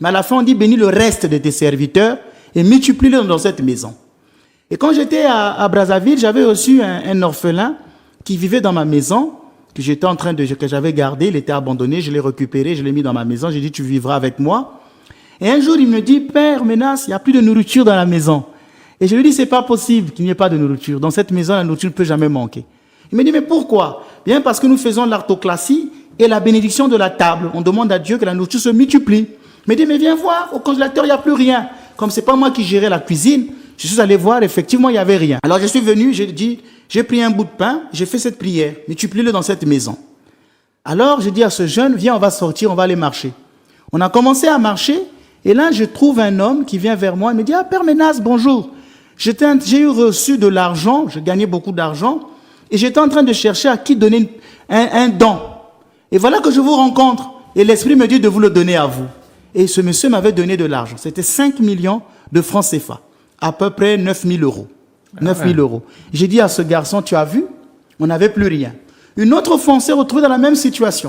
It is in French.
Mais à la fin, on dit, bénis le reste de tes serviteurs et multiplie-le dans cette maison. Et quand j'étais à Brazzaville, j'avais reçu un orphelin qui vivait dans ma maison, que j'avais gardé, il était abandonné, je l'ai récupéré, je l'ai mis dans ma maison, j'ai dit, tu vivras avec moi. Et un jour, il me dit, Père Menas, il n'y a plus de nourriture dans la maison. Et je lui dis, c'est pas possible qu'il n'y ait pas de nourriture. Dans cette maison, la nourriture ne peut jamais manquer. Il me dit, mais pourquoi? Bien parce que nous faisons l'arthoclasie et la bénédiction de la table. On demande à Dieu que la nourriture se multiplie. Il me dit, mais viens voir, au congélateur, il n'y a plus rien. Comme c'est pas moi qui gérais la cuisine, je suis allé voir, effectivement, il n'y avait rien. Alors je suis venu, j'ai pris un bout de pain, j'ai fait cette prière, multiplie-le dans cette maison. Alors j'ai dit à ce jeune, viens, on va sortir, on va aller marcher. On a commencé à marcher, et là je trouve un homme qui vient vers moi, il me dit, ah Père Menas, bonjour. J'ai eu reçu de l'argent, je gagnais beaucoup d'argent, et j'étais en train de chercher à qui donner un don. Et voilà que je vous rencontre, et l'Esprit me dit de vous le donner à vous. Et ce monsieur m'avait donné de l'argent, c'était 5 millions de francs CFA. À peu près 9 000 euros. 9 000 euros. J'ai dit à ce garçon, tu as vu, on n'avait plus rien. Une autre fois, on s'est retrouvé dans la même situation.